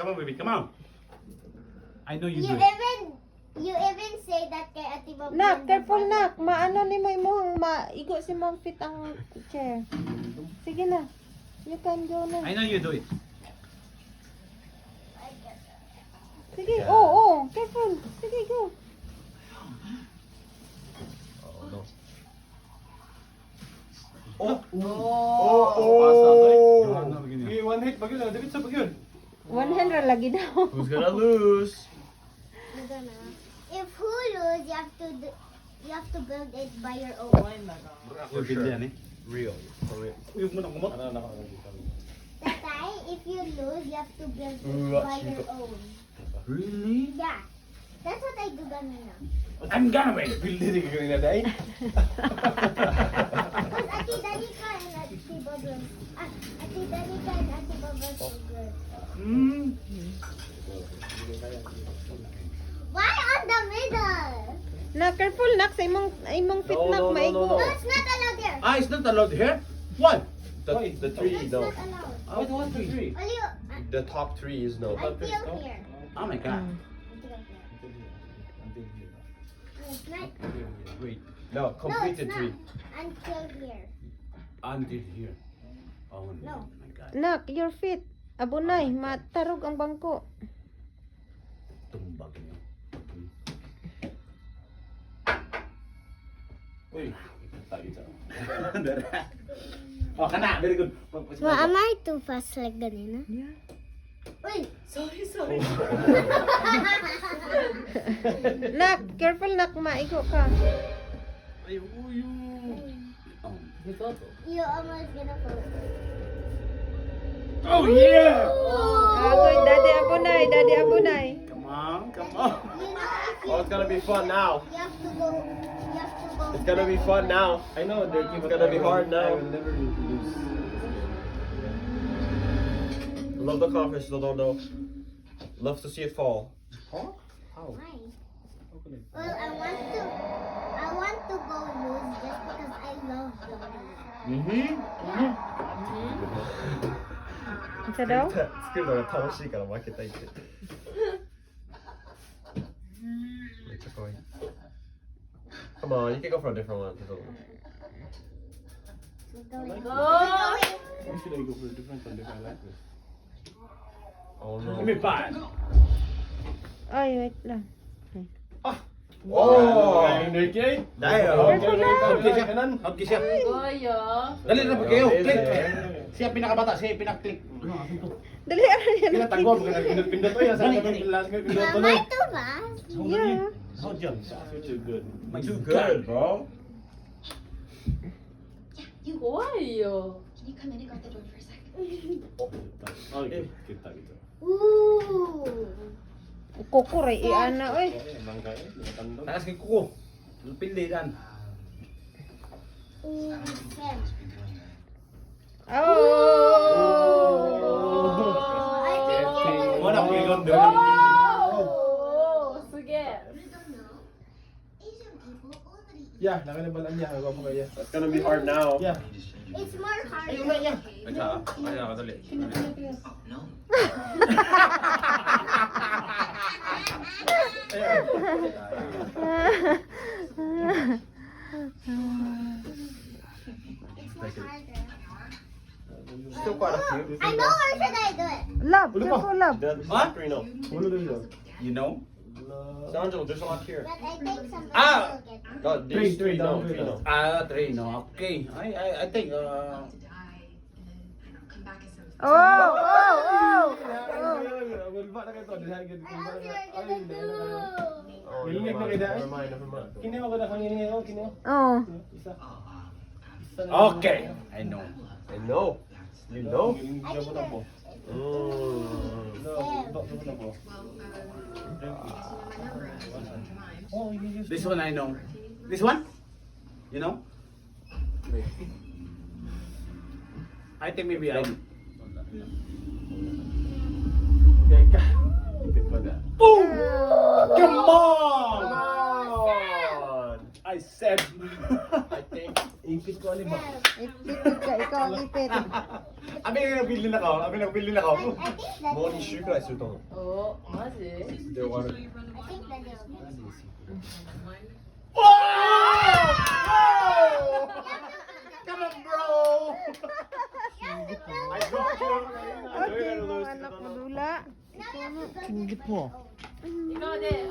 Come on, baby, come on. I know you You do it. even say that kay Ate Bob. Nak, careful nak. Maano ni mo imuhang maigo si mong fit ang chair. Sige na. You can go na. I know you do it. Sige, oo. Careful. Sige, go. Oh no. Gimana begini? One hit, bagyo na. Dapat sa bagyo. One hand ra lagi daw. Who's gonna lose? You're gonna. If who lose, you have to build it by your own. Ako din eh. Real. For real. Uyog mo na kumot. Tatay, if you lose, you have to build it by your own. Really? Yeah. That's what I do kanina. I'm gonna win. Bildi rin ka na dahil. Because Ate Danica and Ate Bob was... Ate Danica and Ate Bob was so good. Hmm. Why on the middle? Nak, careful nak sa imong fit nak No, no, no, maigo. no, No, it's not allowed there. Ah, it's not allowed here? Why? The three, It's no. not allowed. What one, two, three? Only The top three is no. until here. Oh my god. Until here. It's not. Wait. No, No, it's completed not. three. Until here. Until here. Oh No. my god. Nak, your feet. Abunay, matarog ang bangko. Tumbag niyo. Uy, tayo sa. Oh, kana. Very good. am I too fast like ganina? Yeah. Uy! Nak, careful nak maigo ka. Ay, uyo. Oh. You almost gonna fall. Oh yeah! Agoy, daddy abunay, daddy abunay. Come on, come on. You know, if you, Oh, it's gonna be fun now. you have to go. You have to go. It's gonna be fun now. I know, Dirty, It's gonna be hard I now. will never lose. Love the conference, still don't know. Love to see it fall. Huh? How? Why? How can I? Well, I want to go lose just because I love losing. Isa daw? 作るのが楽しいから負けたいって。めっちゃ可愛い。Come on, you can go for a different one. We're going. Why should I go for a different one if I like this? Oh Give no. me five. Ay, wait lang. Oh! Dirty? Damn! Okay siya. Kanan. Okay siya. Dali na po kayo. Click. Siya pinakabata, siya pinaklik. Dali, ano yan? Pinatagwa, pinapindot ko yan. Sa last nga pindot ko Am na. I too fast? Yeah. Hold on. You're too good. Too good, bro. 좋아요. Can you come in and go out the door for a sec? Oh, kita gitu. Ooh. Kukuray, iana, oy. Emang kaya, nakatandog. Takas kay kuko. Pili dan. Ooh. Sam. Oh! I think you Wala ko igon doon. 오, 쓰게. Yeah, nakalibalan niya. Huwag mo kaya. It's gonna be hard now. Yeah. It's more hard. Ay, ako dali. It's more harder. Still quite a few. I know where should I do it. Love, careful, love. What? Three, no. Ulo din yun. You know? Angelo, there's a lot here. But I think somebody Ah! will get it. No, there's Three, three, no, three, three, no. Three, no. Okay. I think, To die and then, come back as some. Oh, oh, oh. Wala na kayo to. I also are gonna do. Oh, Nilingag na never kita, mind, eh. never mind, never mind. Kinihaw ko na kung hinihingi ko. Kinihaw. Oh. Isa. Isa na. Okay. I know. I know. You know? Giling I think jabot ako. No, jabot ako. Oh, you use This one I know. This one? You know? I think maybe I. Teka. Ipit pa na. Boom! Come on! Come on! I said. I think. Ipit ko alin ba? Ipit ka, ikaw ang ipit. Abi nagbilin ako. Abi nagbilin ako. I think that もう2週くらいすると思う。おマジで終わる。 I think that they'll be. Come on, bro! I got you. Okay, mga anak mo dula. Now you have to go to the Ingit mo. ikaw de